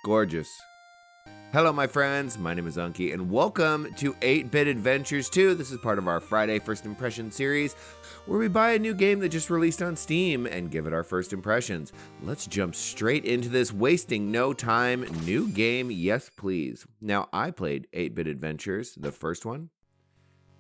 Gorgeous. Hello, my friends. My name is Unky, and welcome to 8-Bit Adventures 2. This is part of our Friday First Impression series, where we buy a new game that just released on Steam and give it our first impressions. Let's jump straight into this, wasting no time. New game, yes please. Now, I played 8-Bit Adventures, the first one,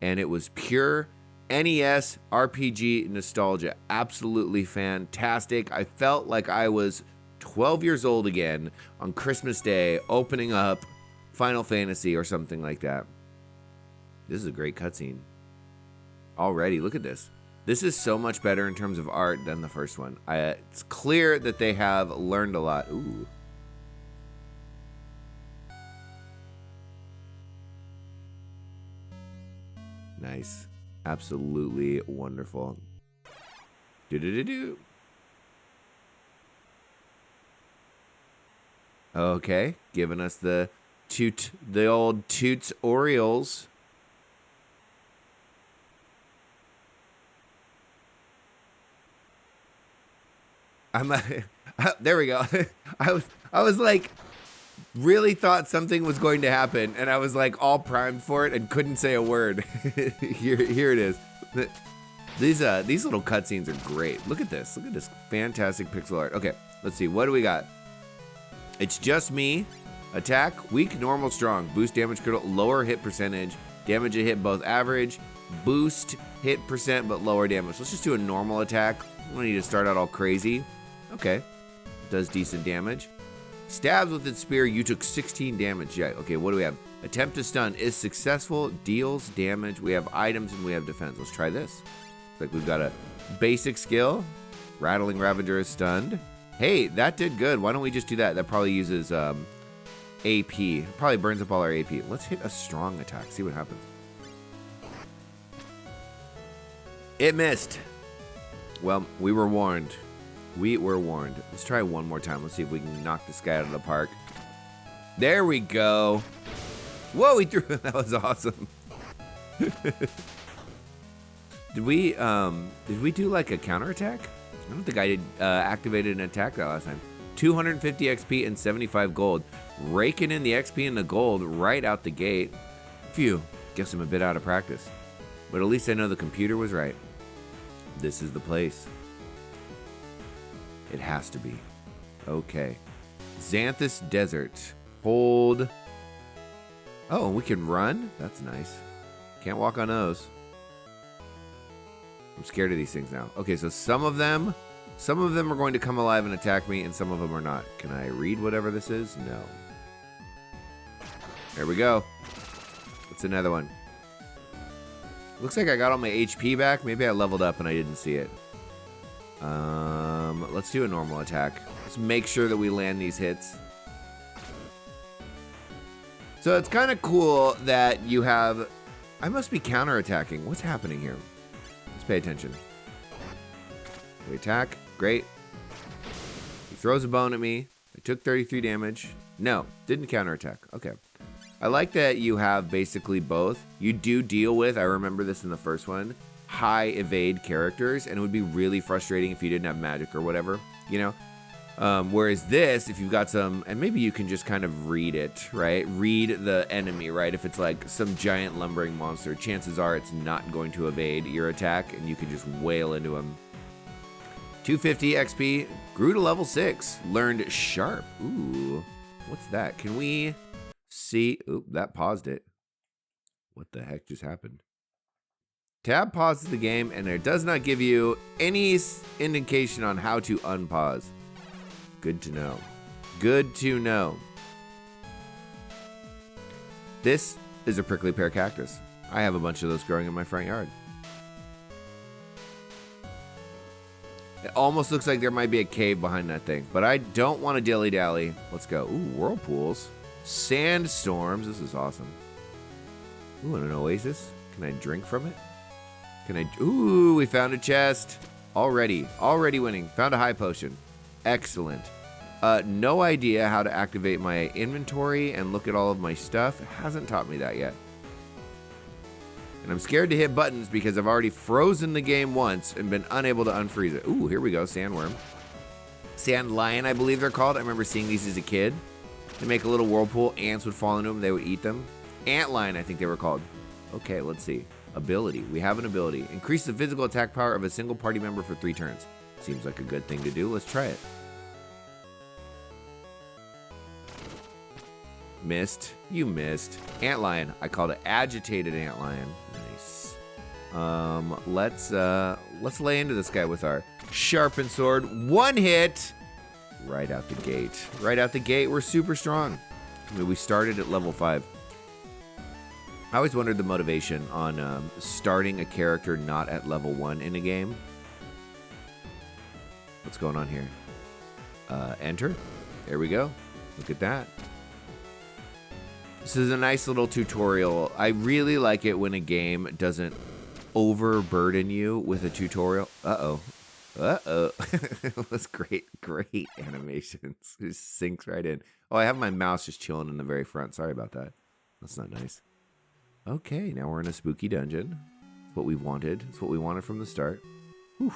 and it was pure NES RPG nostalgia. Absolutely fantastic. I felt like I was 12 years old again on Christmas Day, opening up Final Fantasy or something like that. This is a great cutscene. Already, look at this. This is so much better in terms of art than the first one. It's clear that they have learned a lot. Ooh. Nice. Absolutely wonderful. Do-do-do-do. Okay, giving us the old Toots Orioles. There we go. I was like, really thought something was going to happen, and I was like all primed for it and couldn't say a word. Here it is. These little cutscenes are great. Look at this. Look at this fantastic pixel art. Okay, let's see. What do we got? It's just me. Attack, weak, normal, strong. Boost damage, critical, lower hit percentage. Damage a hit, both average. Boost hit percent, but lower damage. Let's just do a normal attack. We don't need to start out all crazy. Okay. Does decent damage. Stabs with its spear, you took 16 damage. Yeah, okay, what do we have? Attempt to stun is successful, deals damage. We have items and we have defense. Let's try this. Looks like we've got a basic skill. Rattling Ravager is stunned. Hey, that did good. Why don't we just do that? That probably uses AP. Probably burns up all our AP. Let's hit a strong attack. See what happens. It missed. Well, we were warned. We were warned. Let's try one more time. Let's see if we can knock this guy out of the park. There we go. Whoa, he threw. That was awesome. Did we do like a counterattack? I don't think I did activated an attack that last time. 250 XP and 75 gold. Raking in the XP and the gold right out the gate. Phew, guess I'm a bit out of practice. But at least I know the computer was right. This is the place. It has to be. Okay. Xanthus Desert. Hold. Oh, we can run? That's nice. Can't walk on those. I'm scared of these things now. Okay, so some of them are going to come alive and attack me, and some of them are not. Can I read whatever this is? No. There we go. What's another one? Looks like I got all my HP back. Maybe I leveled up and I didn't see it. Let's do a normal attack. Let's make sure that we land these hits. So it's kind of cool that you have... I must be counterattacking. What's happening here? Let's pay attention. We attack. Great. He throws a bone at me. I took 33 damage. No, didn't counterattack. Okay. I like that you have basically both. You do deal with, I remember this in the first one, high evade characters, and it would be really frustrating if you didn't have magic or whatever, you know? Whereas this, if you've got some, and maybe you can just kind of read it, right? Read the enemy, right? If it's like some giant lumbering monster, chances are it's not going to evade your attack, and you can just wail into him. 250 XP, grew to level 6, learned Sharp. Ooh, what's that? Can we see? Oop, that paused it. What the heck just happened? Tab pauses the game, and it does not give you any indication on how to unpause. Good to know. Good to know. This is a prickly pear cactus. I have a bunch of those growing in my front yard. It almost looks like there might be a cave behind that thing, but I don't want to dilly-dally. Let's go. Ooh, whirlpools. Sandstorms. This is awesome. Ooh, and an oasis. Can I drink from it? Can I? Ooh, we found a chest. Already winning. Found a high potion. Excellent. No idea how to activate my inventory and look at all of my stuff. It hasn't taught me that yet. And I'm scared to hit buttons because I've already frozen the game once and been unable to unfreeze it. Ooh, here we go, sandworm. Sand lion, I believe they're called. I remember seeing these as a kid. They make a little whirlpool. Ants would fall into them. They would eat them. Antlion, I think they were called. Okay, let's see. Ability. We have an ability. Increase the physical attack power of a single party member for 3 turns. Seems like a good thing to do. Let's try it. Missed. You missed. Antlion. I called it agitated antlion. Nice. Let's lay into this guy with our sharpened sword. 1 hit. Right out the gate. Right out the gate, we're super strong. I mean, we started at level 5. I always wondered the motivation on starting a character not at level 1 in a game. What's going on here? Enter. There we go. Look at that. This is a nice little tutorial. I really like it when a game doesn't overburden you with a tutorial. Uh-oh. Uh-oh. It was great animations. It just sinks right in. Oh, I have my mouse just chilling in the very front. Sorry about that. That's not nice. Okay, now we're in a spooky dungeon. That's what we wanted. That's what we wanted from the start. Whew.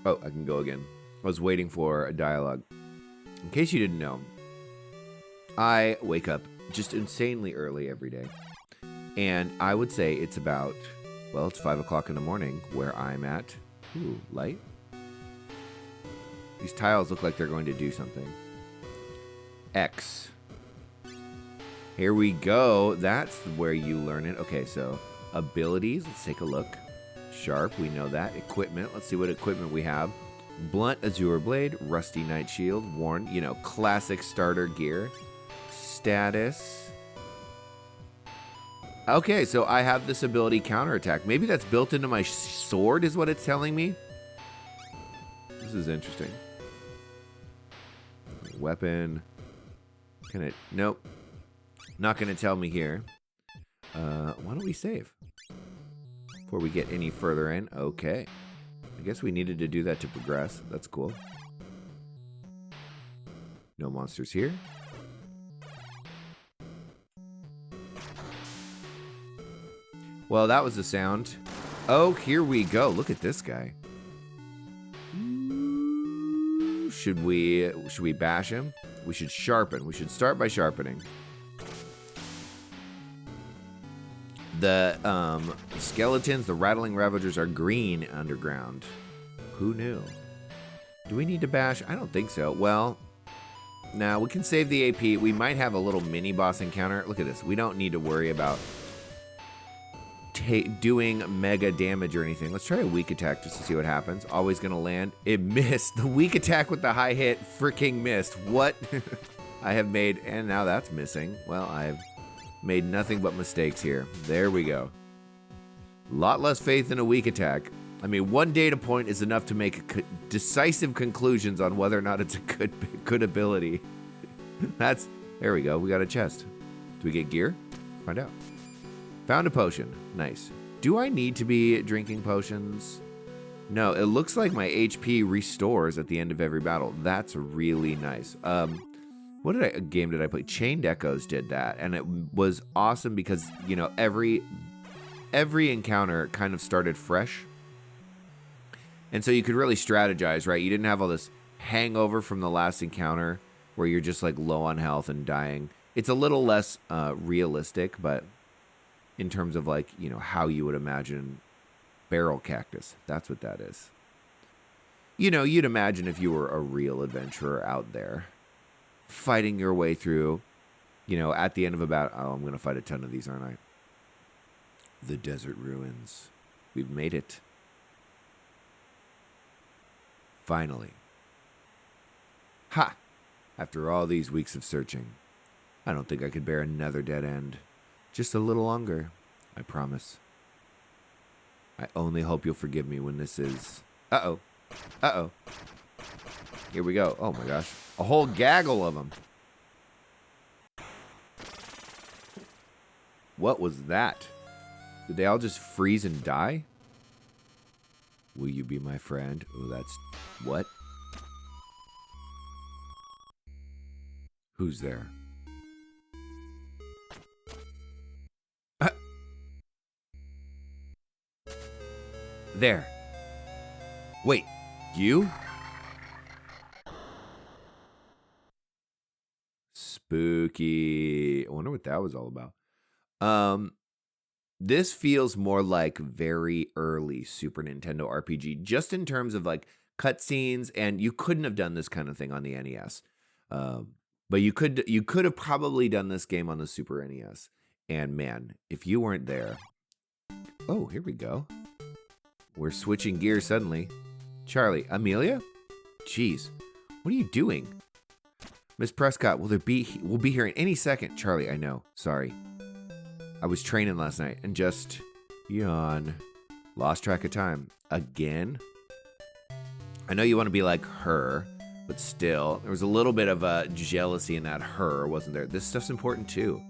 Oh, I can go again. I was waiting for a dialogue. In case you didn't know, I wake up just insanely early every day. And I would say it's about, well, it's 5 o'clock in the morning where I'm at. Ooh, light. These tiles look like they're going to do something. X. Here we go. That's where you learn it. Okay, so abilities. Let's take a look. Sharp, we know that. Equipment. Let's see what equipment we have. Blunt Azure Blade. Rusty Knight Shield. Worn, classic starter gear. Status. Okay, so I have this ability counterattack. Maybe that's built into my sword is what it's telling me. This is interesting. Weapon. Can it? Nope. Not going to tell me here. Why don't we save? Before we get any further in. Okay. I guess we needed to do that to progress. That's cool. No monsters here. Well, that was the sound. Oh, here we go. Look at this guy. Should we bash him? We should sharpen. We should start by sharpening. The skeletons, the rattling ravagers are green underground. Who knew? Do we need to bash? I don't think so. Well, now we can save the AP. We might have a little mini boss encounter. Look at this. We don't need to worry about doing mega damage or anything. Let's try a weak attack just to see what happens. Always gonna land. It missed. The weak attack with the high hit freaking missed. What? I have made, and now that's missing. Well, I've made nothing but mistakes here. There we go. A lot less faith in a weak attack. I mean, 1 data point is enough to make decisive conclusions on whether or not it's a good ability. There we go. We got a chest. Do we get gear? Find out. Found a potion. Nice. Do I need to be drinking potions? No, it looks like my HP restores at the end of every battle. That's really nice. What game did I play? Chained Echoes did that, and it was awesome because, every encounter kind of started fresh. And so you could really strategize, right? You didn't have all this hangover from the last encounter where you're just like low on health and dying. It's a little less realistic, but in terms of like, how you would imagine barrel cactus. That's what that is. You'd imagine if you were a real adventurer out there fighting your way through, at the end of a battle. Oh, I'm going to fight a ton of these, aren't I? The desert ruins. We've made it. Finally. Ha! After all these weeks of searching, I don't think I could bear another dead end. Just a little longer, I promise. I only hope you'll forgive me when this is... Uh-oh. Uh-oh. Here we go. Oh my gosh. A whole gaggle of them. What was that? Did they all just freeze and die? Will you be my friend? Oh, that's... What? Who's there? There. Wait. You? Spooky. I wonder what that was all about. This feels more like very early Super Nintendo RPG, just in terms of like cutscenes, and you couldn't have done this kind of thing on the NES. But you could have probably done this game on the Super NES. And man, if you weren't there. Oh, here we go. We're switching gears suddenly. Charlie, Amelia? Jeez, what are you doing? Miss Prescott, we'll be here in any second. Charlie, I know. Sorry. I was training last night and just yawn. Lost track of time. Again? I know you want to be like her, but still, there was a little bit of jealousy in that her, wasn't there? This stuff's important too.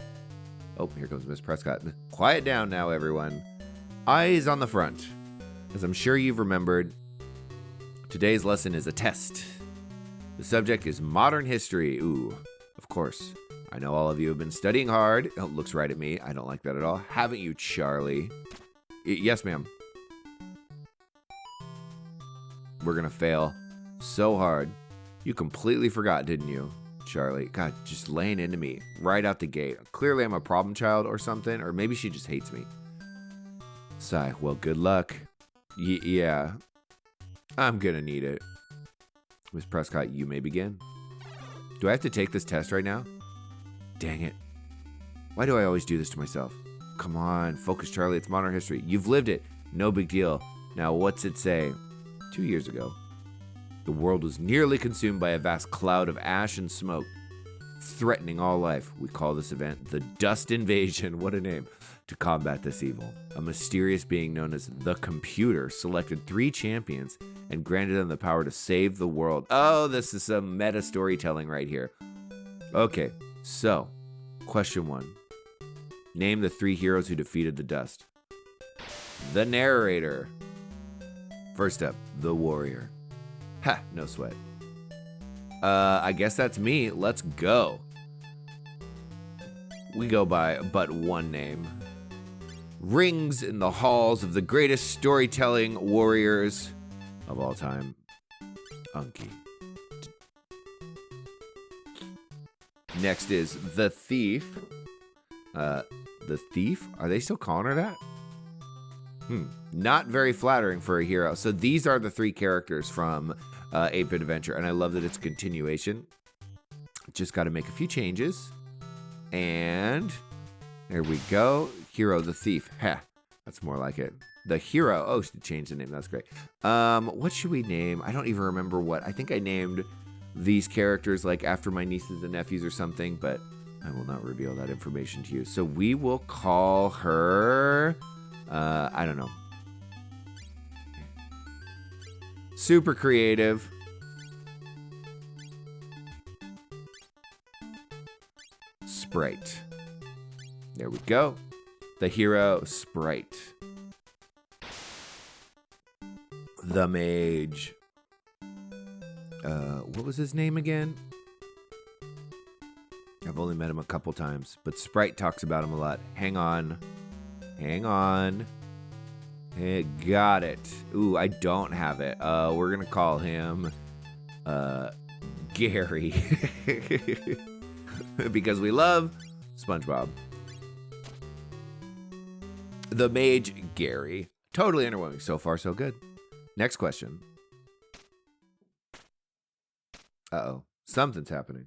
Oh, here comes Miss Prescott. Quiet down now, everyone. Eyes on the front. As I'm sure you've remembered, today's lesson is a test. The subject is modern history. Ooh, of course. I know all of you have been studying hard. Oh, looks right at me. I don't like that at all. Haven't you, Charlie? Yes, ma'am. We're gonna fail so hard. You completely forgot, didn't you, Charlie? God, just laying into me right out the gate. Clearly I'm a problem child or something, or maybe she just hates me. Sigh, well, good luck. Yeah, I'm gonna need it. Miss Prescott, you may begin. Do I have to take this test right now? Dang it. Why do I always do this to myself? Come on, focus, Charlie. It's modern history. You've lived it. No big deal. Now, what's it say? 2 years ago, the world was nearly consumed by a vast cloud of ash and smoke, threatening all life. We call this event the Dust Invasion. What a name. To combat this evil, a mysterious being known as the Computer selected 3 champions and granted them the power to save the world. Oh, this is some meta storytelling right here. Okay, so, question 1. Name the 3 heroes who defeated the dust. The narrator. First up, the warrior. Ha, no sweat. I guess that's me. Let's go. We go by but one name. Rings in the halls of the greatest storytelling warriors of all time. Unky. Next is the thief. The thief? Are they still calling her that? Not very flattering for a hero. So these are the 3 characters from 8-Bit Adventure, and I love that it's a continuation. Just got to make a few changes. And there we go. Hero, the thief. Ha, that's more like it. The hero. Oh, she changed the name. That's great. What should we name? I don't even remember what. I think I named these characters like after my nieces and nephews or something, but I will not reveal that information to you. So we will call her, I don't know. Super creative. Sprite. There we go. The hero, Sprite. The mage. What was his name again? I've only met him a couple times, but Sprite talks about him a lot. Hang on. Hang on. Hey, got it. Ooh, I don't have it. We're gonna call him Gary. Because we love SpongeBob. The mage, Gary. Totally underwhelming. So far, so good. Next question. Uh-oh. Something's happening.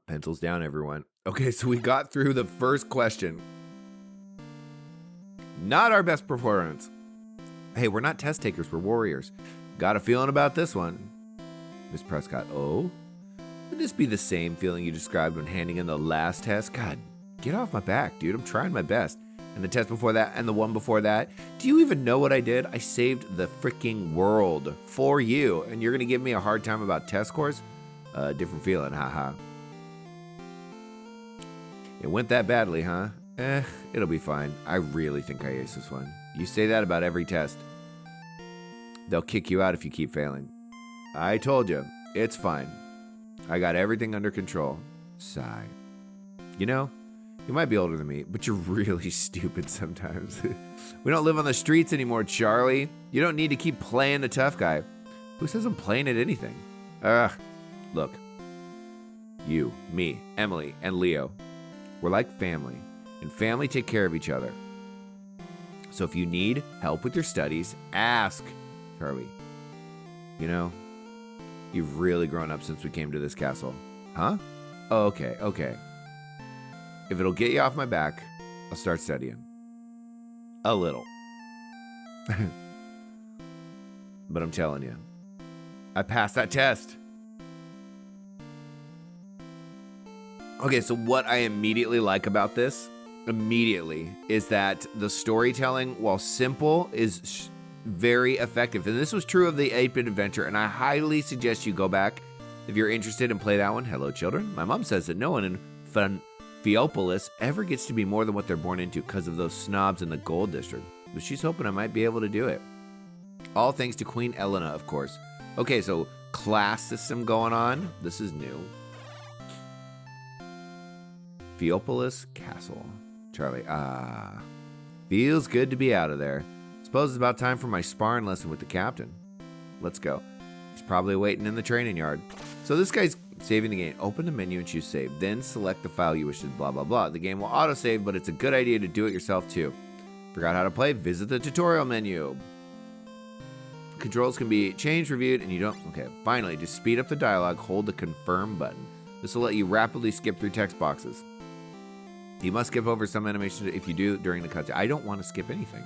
Pencils down, everyone. Okay, so we got through the first question. Not our best performance. Hey, we're not test takers, we're warriors. Got a feeling about this one. Miss Prescott, oh? Would this be the same feeling you described when handing in the last test? God, get off my back, dude. I'm trying my best. And the test before that, and the one before that. Do you even know what I did? I saved the freaking world for you, and you're gonna give me a hard time about test scores? Different feeling, haha. It went that badly, huh? It'll be fine. I really think I aced this one. You say that about every test. They'll kick you out if you keep failing. I told you, it's fine. I got everything under control. Sigh. You know, you might be older than me, but you're really stupid sometimes. We don't live on the streets anymore, Charlie. You don't need to keep playing the tough guy. Who says I'm playing at anything? Look. You, me, Emily, and Leo. We're like family, and family take care of each other. So if you need help with your studies, ask, Charlie. You know, you've really grown up since we came to this castle. Huh? Oh, okay. If it'll get you off my back, I'll start studying. A little. But I'm telling you, I passed that test. Okay, so what I immediately like about this, is that the storytelling, while simple, is very effective. And this was true of the 8-Bit Adventure, and I highly suggest you go back if you're interested and play that one. Hello, children. My mom says that no one in Funfiopolis ever gets to be more than what they're born into because of those snobs in the Gold District. But she's hoping I might be able to do it. All thanks to Queen Elena, of course. Okay, so class system going on. This is new. Fiopolis Castle. Charlie, feels good to be out of there. Suppose it's about time for my sparring lesson with the captain. Let's go. He's probably waiting in the training yard. So this guy's saving the game. Open the menu and choose save. Then select the file you wish to blah, blah, blah. The game will autosave, but it's a good idea to do it yourself too. Forgot how to play? Visit the tutorial menu. Controls can be changed, reviewed, and you don't... Okay, finally, to speed up the dialogue, hold the confirm button. This will let you rapidly skip through text boxes. You must skip over some animation if you do during the cutscene. I don't want to skip anything.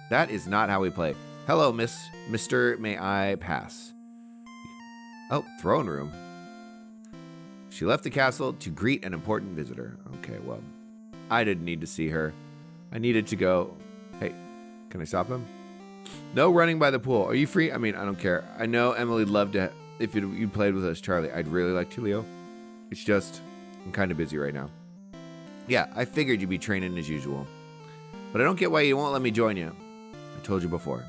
That is not how we play. Hello, Mr. May I pass? Oh, throne room. She left the castle to greet an important visitor. Okay, well, I didn't need to see her. I needed to go. Hey, can I stop him? No running by the pool. Are you free? I mean, I don't care. I know Emily'd love to, if you played with us, Charlie. I'd really like to, Leo. It's just, I'm kind of busy right now. Yeah, I figured you'd be training as usual. But I don't get why you won't let me join you. I told you before.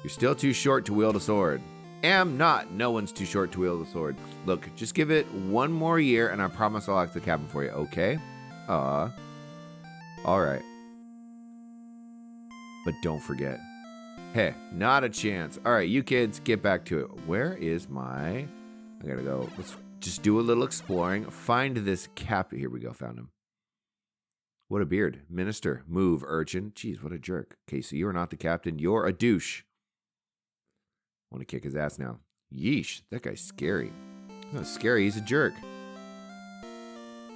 You're still too short to wield a sword. Am not. No one's too short to wield a sword. Look, just give it one more year and I promise I'll act the captain for you, okay? All right. But don't forget. Hey, not a chance. All right, you kids, get back to it. Where is my... I gotta go. Let's just do a little exploring. Find this cap. Here we go, found him. What a beard. Minister, move, urchin. Jeez, what a jerk. Okay, so you're not the captain. You're a douche. I want to kick his ass now. Yeesh, that guy's scary. He's not scary, he's a jerk.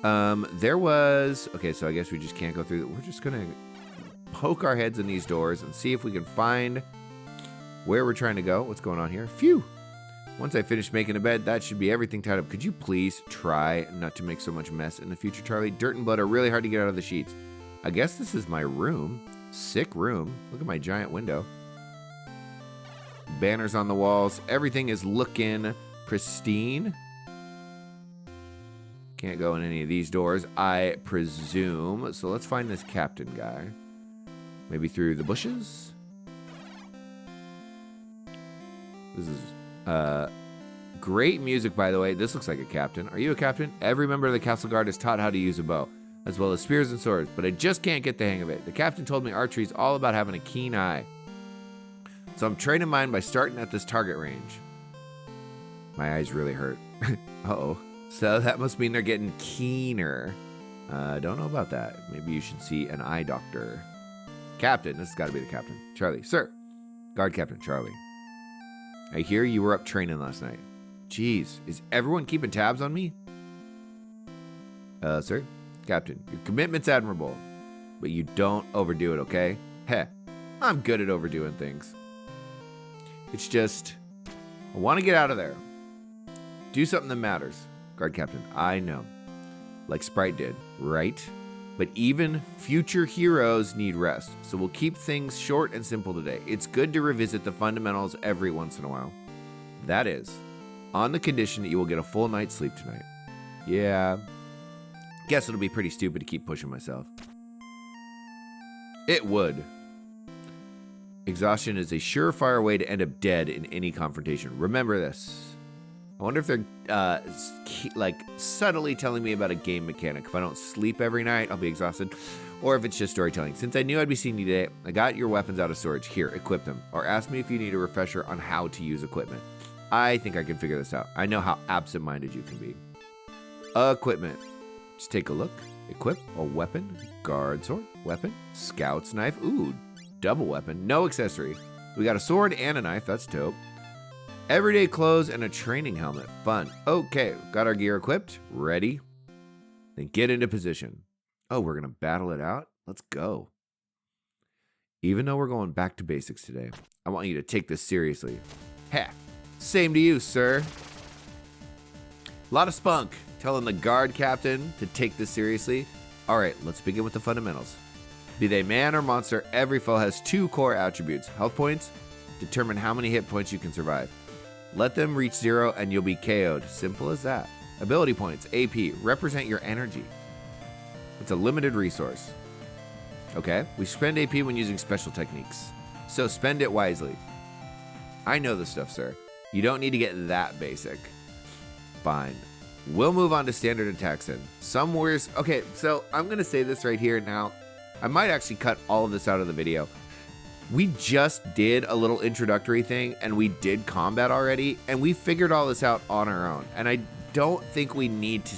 There was... Okay, so I guess we just can't go through... We're just going to poke our heads in these doors and see if we can find where we're trying to go. What's going on here? Phew. Once I finish making a bed, that should be everything tied up. Could you please try not to make so much mess in the future, Charlie? Dirt and blood are really hard to get out of the sheets. I guess this is my room. Sick room. Look at my giant window. Banners on the walls. Everything is looking pristine. Can't go in any of these doors, I presume. So let's find this captain guy. Maybe through the bushes? This is great music, by the way. This looks like a captain. Are you a captain? Every member of the castle guard is taught how to use a bow, as well as spears and swords, but I just can't get the hang of it. The captain told me archery is all about having a keen eye. So I'm training mine by starting at this target range. My eyes really hurt. Uh-oh. So that must mean they're getting keener. Don't know about that. Maybe you should see an eye doctor. Captain. This has got to be the captain. Charlie. Sir. Guard Captain Charlie. I hear you were up training last night. Jeez. Is everyone keeping tabs on me? Sir. Captain. Your commitment's admirable. But you don't overdo it, okay? Heh. I'm good at overdoing things. It's just... I want to get out of there. Do something that matters. Guard Captain, I know. Like Sprite did, right? But even future heroes need rest, so we'll keep things short and simple today. It's good to revisit the fundamentals every once in a while. That is, on the condition that you will get a full night's sleep tonight. Yeah. Guess it'll be pretty stupid to keep pushing myself. It would. Exhaustion is a surefire way to end up dead in any confrontation. Remember this. I wonder if they're like subtly telling me about a game mechanic. If I don't sleep every night, I'll be exhausted. or if it's just storytelling. Since I knew I'd be seeing you today, I got your weapons out of storage. Here, equip them. Or ask me if you need a refresher on how to use equipment. I think I can figure this out. I know how absent-minded you can be. Equipment. Just take a look. Equip a weapon. Guard sword. Weapon. Scout's knife. Ooh, double weapon. No accessory. We got a sword and a knife. That's dope. Everyday clothes and a training helmet. Fun. Okay, got our gear equipped. Ready. Then get into position. Oh, we're going to battle it out? Let's go. Even though we're going back to basics today, I want you to take this seriously. Heck, same to you, sir. A lot of spunk telling the guard captain to take this seriously. All right, let's begin with the fundamentals. Be they man or monster, every foe has 2 core attributes. Health points determine how many hit points you can survive. Let them reach 0 and you'll be KO'd. Simple as that. Ability points, AP, represent your energy. It's a limited resource. Okay, we spend AP when using special techniques. So spend it wisely. I know this stuff, sir. You don't need to get that basic. Fine. We'll move on to standard attacks then. Some warriors... Okay, so I'm going to say this right here now. I might actually cut all of this out of the video. We just did a little introductory thing, and we did combat already, and we figured all this out on our own. And I don't think we need to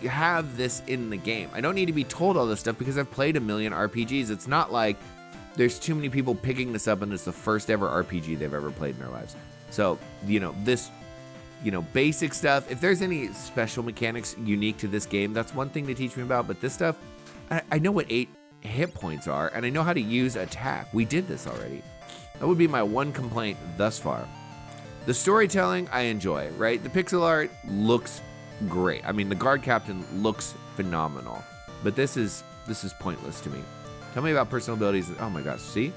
have this in the game. I don't need to be told all this stuff because I've played a million RPGs. It's not like there's too many people picking this up and it's the first ever RPG they've ever played in their lives. So, this, basic stuff, if there's any special mechanics unique to this game, that's one thing to teach me about. But this stuff, I know what 8 hit points are, and I know how to use attack. We did this already. That would be my one complaint thus far. The storytelling, I enjoy, right? The pixel art looks great. I mean, the guard captain looks phenomenal, but this is pointless to me. Tell me about personal abilities. Oh my gosh, see?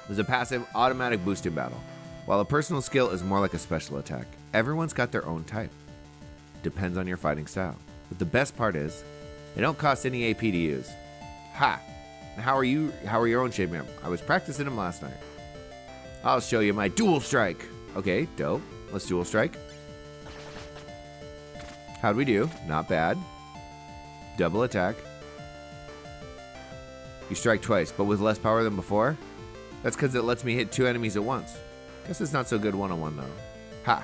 There's a passive automatic boost in battle. While a personal skill is more like a special attack, everyone's got their own type. Depends on your fighting style. But the best part is, they don't cost any AP to use. Ha! How are your own shape, man? I was practicing them last night. I'll show you my dual strike. Okay, dope. Let's dual strike. How'd we do? Not bad. Double attack. You strike twice, but with less power than before? That's because it lets me hit 2 enemies at once. Guess it's not so good one-on-one, though. Ha.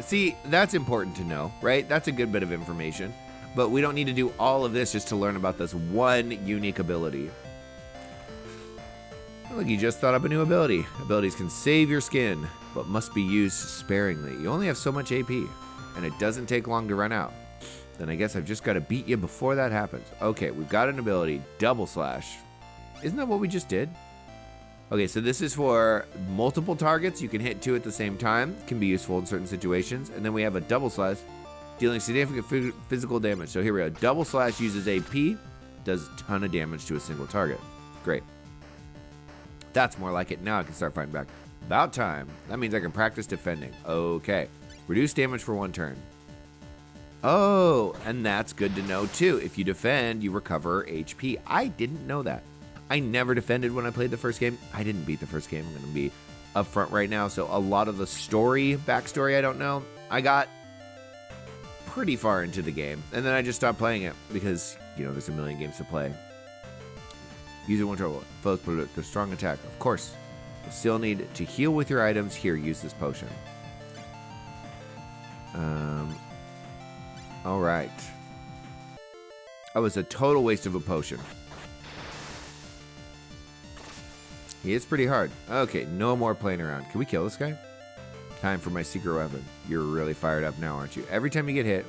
See, that's important to know, right? That's a good bit of information. But we don't need to do all of this just to learn about this one unique ability. Look, you just thought up a new ability. Abilities can save your skin, but must be used sparingly. You only have so much AP, and it doesn't take long to run out. Then I guess I've just got to beat you before that happens. Okay, we've got an ability, double slash. Isn't that what we just did? Okay, so this is for multiple targets. You can hit 2 at the same time. Can be useful in certain situations. And then we have a double slash, dealing significant physical damage. So here we go. Double slash uses AP, does a ton of damage to a single target. Great. That's more like it. Now I can start fighting back. About time. That means I can practice defending. Okay. Reduce damage for 1 turn. Oh, and that's good to know too. If you defend, you recover HP. I didn't know that. I never defended when I played the first game. I didn't beat the first game. I'm going to be upfront right now. So a lot of the backstory, I don't know. I got pretty far into the game, and then I just stopped playing it because, there's a million games to play. Use it when trouble. Foes put a strong attack. Of course. You'll still need to heal with your items. Here, use this potion. All right. That was a total waste of a potion. He is pretty hard. Okay, no more playing around. Can we kill this guy? Time for my secret weapon. You're really fired up now, aren't you? Every time you get hit,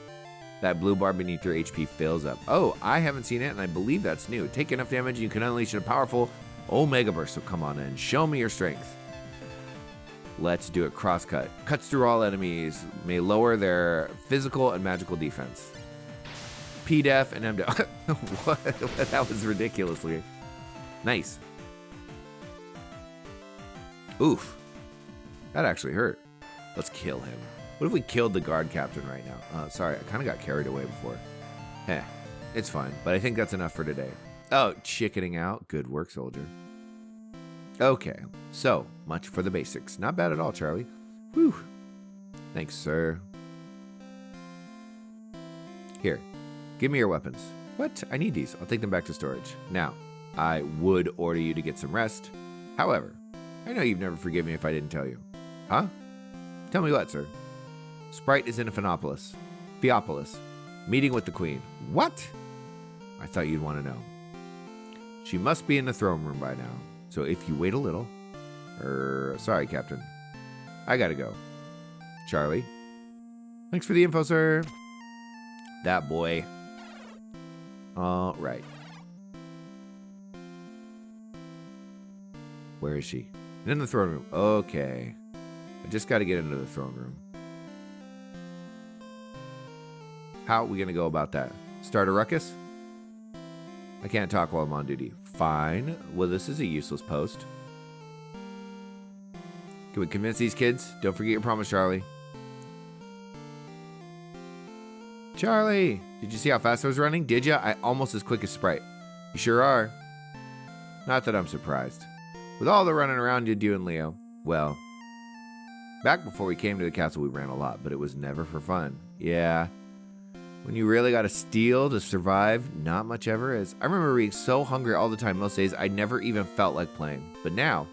that blue bar beneath your HP fills up. Oh, I haven't seen it, and I believe that's new. Take enough damage, and you can unleash a powerful Omega Burst. So come on in. Show me your strength. Let's do it. Crosscut. Cuts through all enemies. May lower their physical and magical defense. P-Def and M-Def. What? That was ridiculously. Nice. Oof. That actually hurt. Let's kill him. What if we killed the guard captain right now? Sorry, I kind of got carried away before. It's fine, but I think that's enough for today. Oh, chickening out. Good work, soldier. Okay, so much for the basics. Not bad at all, Charlie. Whew. Thanks, sir. Here, give me your weapons. What? I need these. I'll take them back to storage. Now, I would order you to get some rest. However, I know you've never forgiven me if I didn't tell you. Huh? Tell me what, sir? Sprite is in a Theopolis. Meeting with the queen. What? I thought you'd want to know. She must be in the throne room by now. So if you wait a little... sorry, Captain. I gotta go. Charlie. Thanks for the info, sir. That boy. All right. Where is she? In the throne room. Okay. I just got to get into the throne room. How are we going to go about that? Start a ruckus? I can't talk while I'm on duty. Fine. Well, this is a useless post. Can we convince these kids? Don't forget your promise, Charlie. Charlie! Did you see how fast I was running? Did ya? I almost as quick as Sprite. You sure are. Not that I'm surprised. With all the running around you do and Leo, well, back before we came to the castle we ran a lot, but it was never for fun. Yeah. When you really gotta steal to survive, not much ever is. I remember being so hungry all the time most days I never even felt like playing. But now,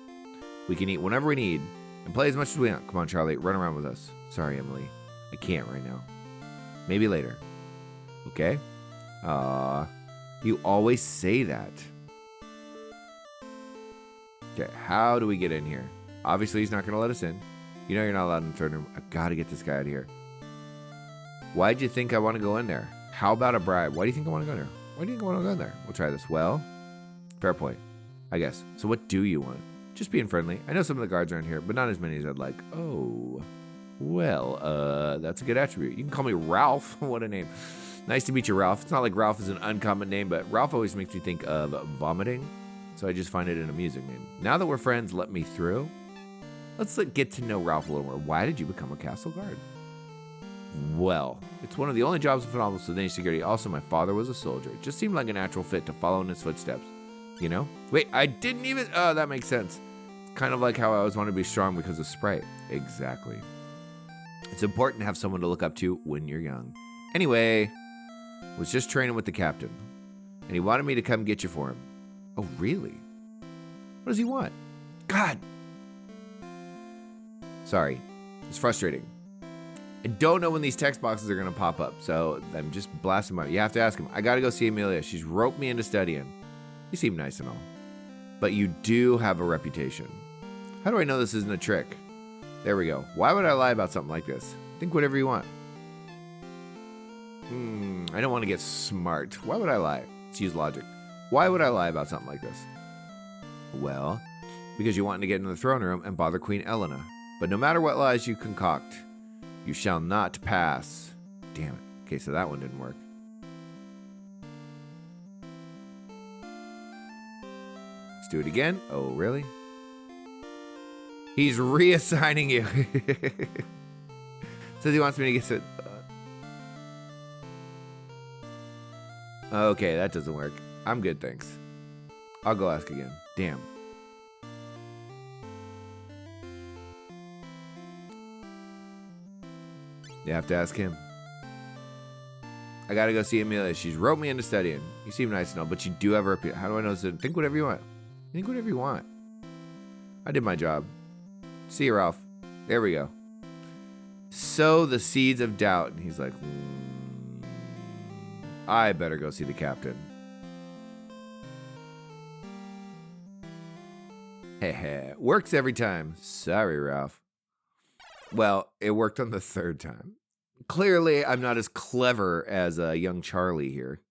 we can eat whenever we need and play as much as we want. Come on, Charlie, run around with us. Sorry, Emily. I can't right now. Maybe later. Okay? You always say that. Okay, how do we get in here? Obviously, he's not going to let us in. You know you're not allowed in the third room. I've got to get this guy out of here. Why'd you think I want to go in there? How about a bribe? Why do you think I want to go in there? Why do you think I want to go in there? We'll try this. Well, fair point, I guess. So what do you want? Just being friendly. I know some of the guards around here, but not as many as I'd like. Oh, well, that's a good attribute. You can call me Ralph. What a name. Nice to meet you, Ralph. It's not like Ralph is an uncommon name, but Ralph always makes me think of vomiting. So I just find it an amusing name. Now that we're friends, let me through. Let's get to know Ralph a little more. Why did you become a castle guard? Well, it's one of the only jobs in Phenomenal with any security. Also, my father was a soldier. It just seemed like a natural fit to follow in his footsteps. You know? Wait, I didn't even... Oh, that makes sense. It's kind of like how I always wanted to be strong because of Sprite. Exactly. It's important to have someone to look up to when you're young. Anyway, was just training with the captain. And he wanted me to come get you for him. Oh, really? What does he want? God! Sorry. It's frustrating. I don't know when these text boxes are going to pop up, so I'm just blasting them out. You have to ask him. I got to go see Amelia. She's roped me into studying. You seem nice and all. But you do have a reputation. How do I know this isn't a trick? There we go. Why would I lie about something like this? Think whatever you want. I don't want to get smart. Why would I lie? Let's use logic. Why would I lie about something like this? Well, because you want to get into the throne room and bother Queen Elena. But no matter what lies you concoct, you shall not pass. Damn it. Okay, so that one didn't work. Let's do it again. Oh, really? He's reassigning you. Says he wants me to get it. Okay, that doesn't work. I'm good, thanks. I'll go ask again. Damn. You have to ask him. I gotta go see Amelia. She's roped me into studying. You seem nice and all, but you do have her appeal. How do I know? Think whatever you want. Think whatever you want. I did my job. See you, Ralph. There we go. Sow the seeds of doubt. And he's like, I better go see the captain. Heh. Works every time. Sorry, Ralph. Well, it worked on the third time. Clearly, I'm not as clever as young Charlie here.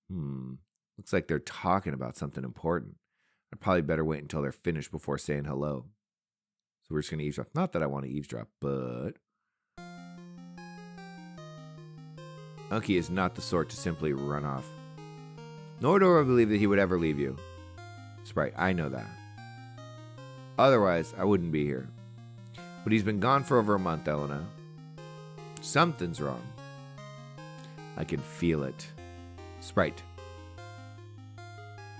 Looks like they're talking about something important. I'd probably better wait until they're finished before saying hello. So we're just going to eavesdrop. Not that I want to eavesdrop, but... Unky is not the sort to simply run off. Nor do I believe that he would ever leave you. Sprite, I know that. Otherwise, I wouldn't be here. But he's been gone for over a month, Elena. Something's wrong. I can feel it. Sprite.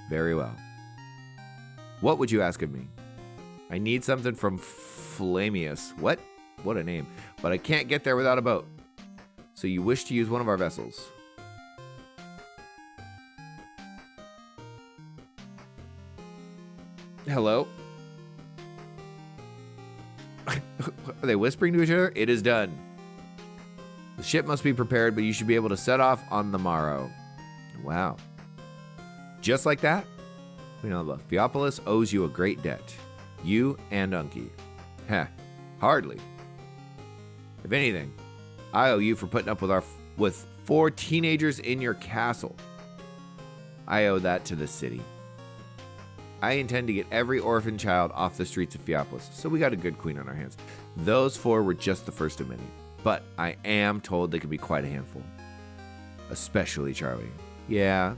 Very well. What would you ask of me? I need something from Flamius. What? What a name. But I can't get there without a boat. So you wish to use one of our vessels. Hello? Are they whispering to each other? It is done. The ship must be prepared, but you should be able to set off on the morrow. Wow. Just like that? We know the Theopolis owes you a great debt. You and Unky. Heh, hardly. If anything, I owe you for putting up with 4 teenagers in your castle. I owe that to the city. I intend to get every orphan child off the streets of Theopolis, so we got a good queen on our hands. Those 4 were just the first of many, but I am told they could be quite a handful. Especially Charlie. Yeah,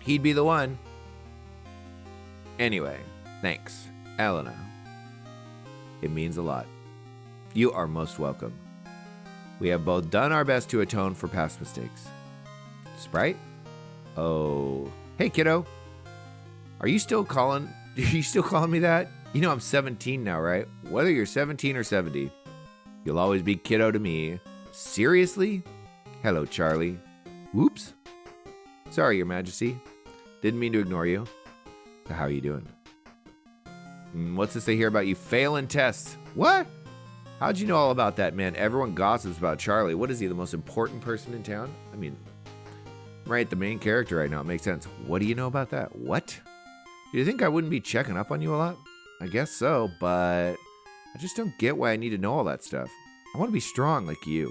he'd be the one. Anyway, thanks, Elena. It means a lot. You are most welcome. We have both done our best to atone for past mistakes. Sprite? Oh, hey kiddo. Are you still calling me that? You know I'm 17 now, right? Whether you're 17 or 70, you'll always be kiddo to me. Seriously? Hello, Charlie. Whoops. Sorry, Your Majesty. Didn't mean to ignore you. So how are you doing? What's this I hear about you failing tests? What? How'd you know all about that, man? Everyone gossips about Charlie. What is he, the most important person in town? I mean, right, the main character right now. It makes sense. What do you know about that? What? Do you think I wouldn't be checking up on you a lot? I guess so, but I just don't get why I need to know all that stuff. I want to be strong like you.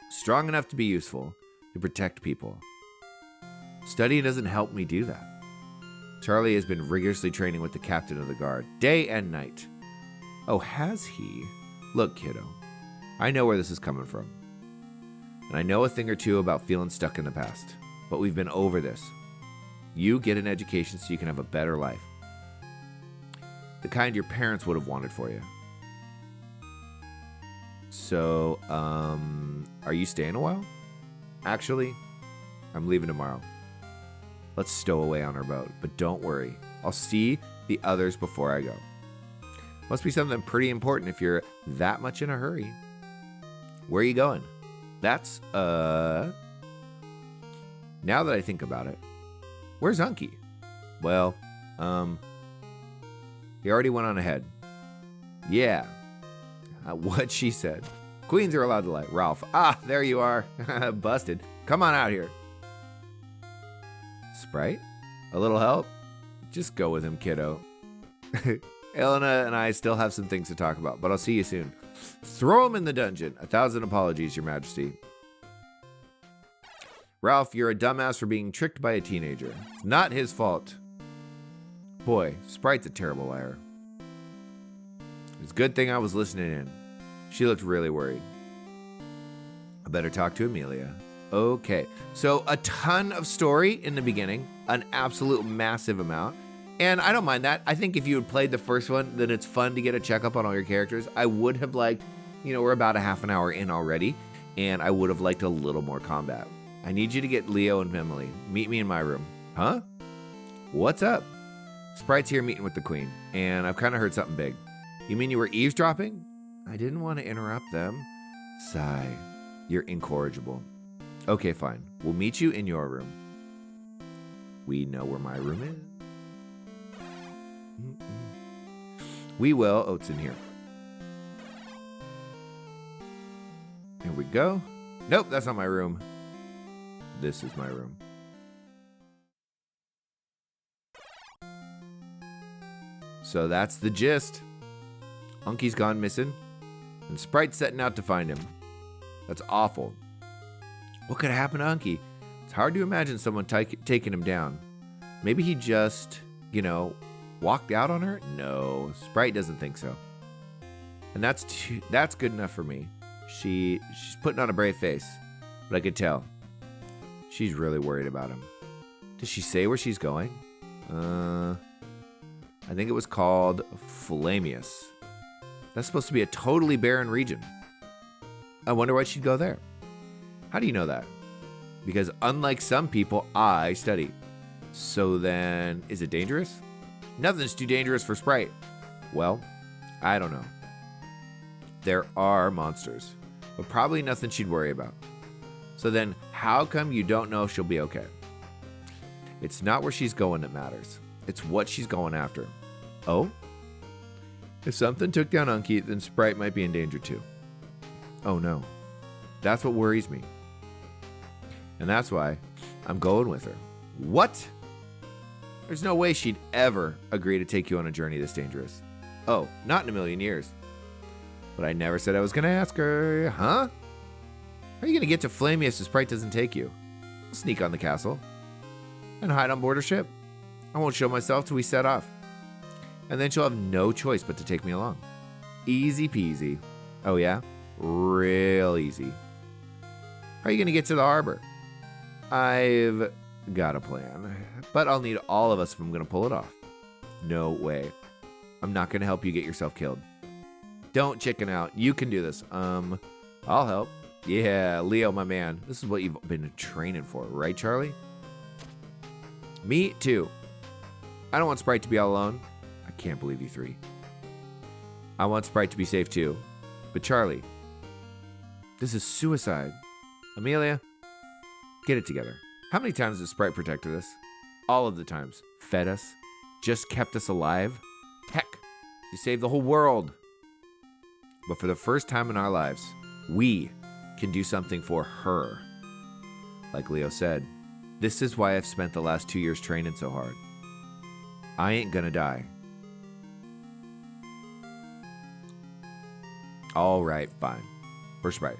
Strong enough to be useful, to protect people. Studying doesn't help me do that. Charlie has been rigorously training with the captain of the guard, day and night. Oh, has he? Look, kiddo, I know where this is coming from. And I know a thing or two about feeling stuck in the past. But we've been over this. You get an education so you can have a better life. The kind your parents would have wanted for you. So, are you staying a while? Actually, I'm leaving tomorrow. Let's stow away on our boat, but don't worry. I'll see the others before I go. Must be something pretty important if you're that much in a hurry. Where are you going? That's, now that I think about it, where's Unky? Well, he already went on ahead. Yeah, what she said. Queens are allowed to lie. Ralph, there you are. Busted. Come on out here. Sprite? A little help? Just go with him, kiddo. Elena and I still have some things to talk about, but I'll see you soon. Throw him in the dungeon. 1,000 apologies, Your Majesty. Ralph, you're a dumbass for being tricked by a teenager. It's not his fault. Boy, Sprite's a terrible liar. It's a good thing I was listening in. She looked really worried. I better talk to Amelia. Okay, so a ton of story in the beginning, an absolute massive amount. And I don't mind that. I think if you had played the first one, then it's fun to get a checkup on all your characters. I would have liked, we're about a half an hour in already, and I would have liked a little more combat. I need you to get Leo and Emily. Meet me in my room. Huh? What's up? Sprite's here meeting with the queen, and I've kind of heard something big. You mean you were eavesdropping? I didn't want to interrupt them. Sigh. You're incorrigible. Okay, fine. We'll meet you in your room. We know where my room is. We will. Oh, it's in here. Here we go. Nope, that's not my room. This is my room. So that's the gist. Unky's gone missing, and Sprite's setting out to find him. That's awful. What could happen to Unky? It's hard to imagine someone taking him down. Maybe he just, walked out on her? No, Sprite doesn't think so. And that's good enough for me. She's putting on a brave face, but I could tell. She's really worried about him. Does she say where she's going? I think it was called Flamius. That's supposed to be a totally barren region. I wonder why she'd go there. How do you know that? Because unlike some people, I study. So then, is it dangerous? Nothing's too dangerous for Sprite. Well, I don't know. There are monsters, but probably nothing she'd worry about. So then, how come you don't know if she'll be okay? It's not where she's going that matters. It's what she's going after. Oh? If something took down Unky, then Sprite might be in danger too. Oh no. That's what worries me. And that's why I'm going with her. What? There's no way she'd ever agree to take you on a journey this dangerous. Oh, not in a million years. But I never said I was going to ask her. Huh? How are you going to get to Flamius if Sprite doesn't take you? I'll sneak on the castle and hide on board her ship. I won't show myself till we set off. And then she'll have no choice but to take me along. Easy peasy. Oh yeah? Real easy. How are you going to get to the harbor? I've got a plan, but I'll need all of us if I'm going to pull it off. No way. I'm not going to help you get yourself killed. Don't chicken out. You can do this. I'll help. Yeah, Leo, my man. This is what you've been training for, right, Charlie? Me too. I don't want Sprite to be all alone. I can't believe you three. I want Sprite to be safe too. But Charlie, this is suicide. Amelia, get it together. How many times has Sprite protected us? All of the times. Fed us. Just kept us alive. Heck, she saved the whole world. But for the first time in our lives, we can do something for her. Like Leo said, this is why I've spent the last 2 years training so hard. I ain't gonna die. All right, fine. For Sprite.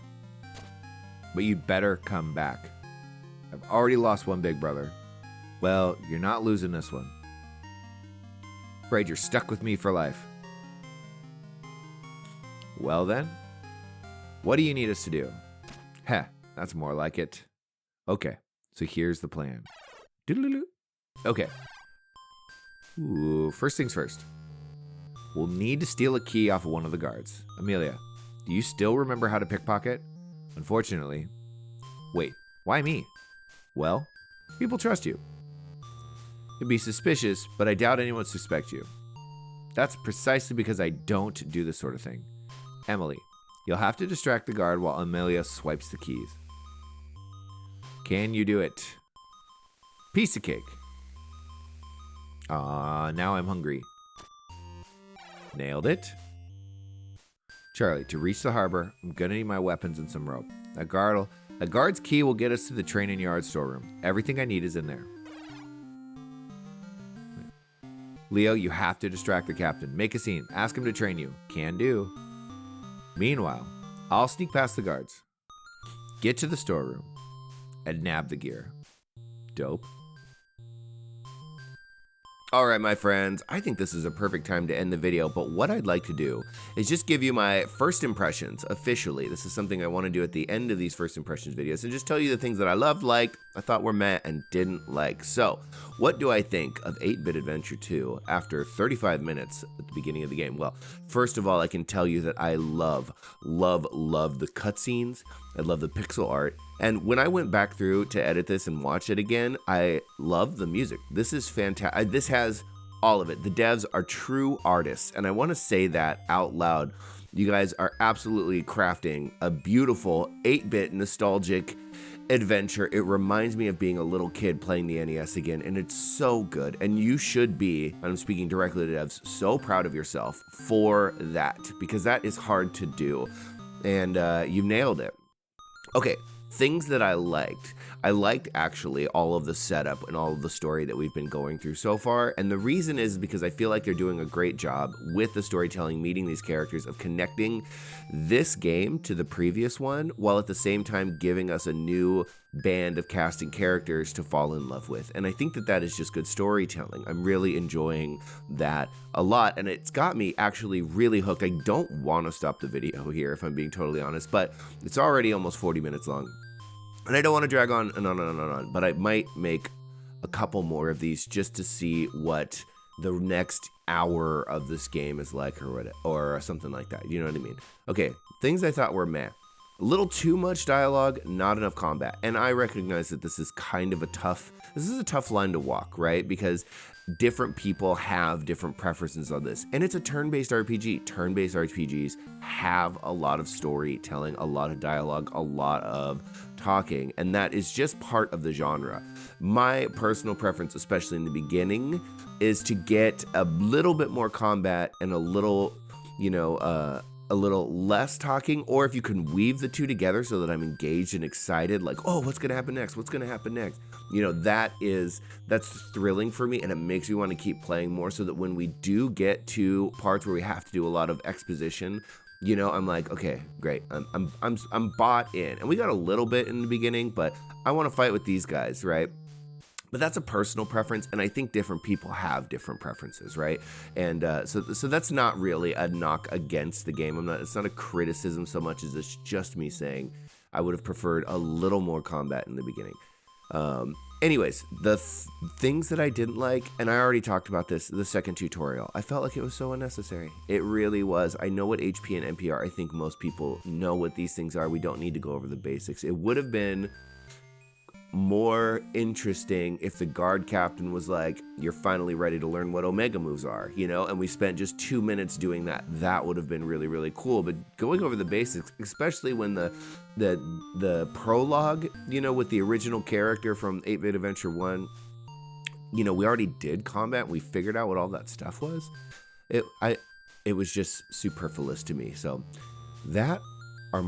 But you'd better come back. I've already lost one big brother. Well, you're not losing this one. Afraid you're stuck with me for life. Well then, what do you need us to do? Heh, that's more like it. Okay, so here's the plan. Doodle-doo. Okay. Ooh, first things first. We'll need to steal a key off of one of the guards. Amelia, do you still remember how to pickpocket? Unfortunately. Wait, why me? Well, people trust you. You'd be suspicious, but I doubt anyone would suspect you. That's precisely because I don't do this sort of thing. Emily, you'll have to distract the guard while Amelia swipes the keys. Can you do it? Piece of cake. Now I'm hungry. Nailed it. Charlie, to reach the harbor, I'm gonna need my weapons and some rope. A guard's key will get us to the training yard storeroom. Everything I need is in there. Leo, you have to distract the captain. Make a scene. Ask him to train you. Can do. Meanwhile, I'll sneak past the guards, get to the storeroom, and nab the gear. Dope. All right, my friends, I think this is a perfect time to end the video, but what I'd like to do is just give you my first impressions officially. This is something I want to do at the end of these first impressions videos and just tell you the things that I loved, liked, I thought were meh, and didn't like. So, what do I think of 8-Bit Adventure 2 after 35 minutes at the beginning of the game? Well, first of all, I can tell you that I love the cutscenes. I love the pixel art. And when I went back through to edit this and watch it again, I love the music. This is fantastic. This has all of it. The devs are true artists, and I want to say that out loud. You guys are absolutely crafting a beautiful 8-bit nostalgic adventure. It reminds me of being a little kid playing the NES again, and it's so good. And you should be, I'm speaking directly to devs, so proud of yourself for that, because that is hard to do, and you nailed it. Okay. Things that I liked. I liked actually all of the setup and all of the story that we've been going through so far. And the reason is because I feel like they're doing a great job with the storytelling, meeting these characters, of connecting this game to the previous one, while at the same time giving us a new band of casting characters to fall in love with. And I think that that is just good storytelling. I'm really enjoying that a lot, and it's got me actually really hooked. I don't want to stop the video here, if I'm being totally honest, but it's already almost 40 minutes long. And I don't want to drag on and on and on and on, but I might make a couple more of these just to see what the next hour of this game is like, or something like that. You know what I mean? Okay, things I thought were meh. A little too much dialogue, not enough combat. And I recognize that this is kind of a tough line to walk, right? Because different people have different preferences on this. And it's a turn-based RPG. Turn-based RPGs have a lot of storytelling, a lot of dialogue, a lot of talking, and that is just part of the genre. My personal preference, especially in the beginning, is to get a little bit more combat and a little, a little less talking, or if you can weave the two together so that I'm engaged and excited, like, oh, what's gonna happen next? What's gonna happen next? That's thrilling for me, and it makes me want to keep playing more, so that when we do get to parts where we have to do a lot of exposition, I'm like, okay, great, I'm bought in. And we got a little bit in the beginning, but I want to fight with these guys, right? But that's a personal preference, and I think different people have different preferences, right? And so that's not really a knock against the game. It's not a criticism so much as it's just me saying I would have preferred a little more combat in the beginning. Anyways, the things that I didn't like, and I already talked about this, the second tutorial, I felt like it was so unnecessary. It really was. I know what HP and MP are. I think most people know what these things are. We don't need to go over the basics. It would have been more interesting if the guard captain was like, you're finally ready to learn what Omega moves are, and we spent just 2 minutes doing that. That would have been really, really cool. But going over the basics, especially when the prologue, with the original character from 8-Bit Adventure 1, we already did combat. We figured out what all that stuff was. It was just superfluous to me. So those are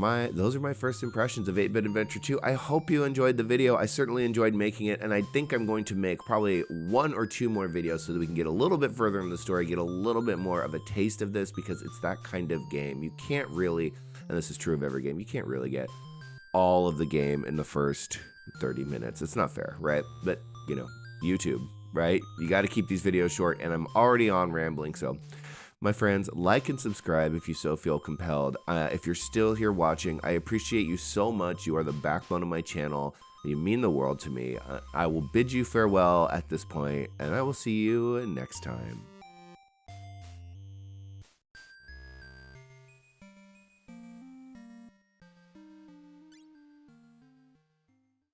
my first impressions of 8-Bit Adventure 2. I hope you enjoyed the video. I certainly enjoyed making it, and I think I'm going to make probably 1 or 2 more videos so that we can get a little bit further in the story, get a little bit more of a taste of this, because it's that kind of game. You can't really, and this is true of every game, you can't really get all of the game in the first 30 minutes. It's not fair, right? But, YouTube, right? You got to keep these videos short, and I'm already on rambling, so my friends, like and subscribe if you so feel compelled. If you're still here watching, I appreciate you so much. You are the backbone of my channel. You mean the world to me. I will bid you farewell at this point, and I will see you next time.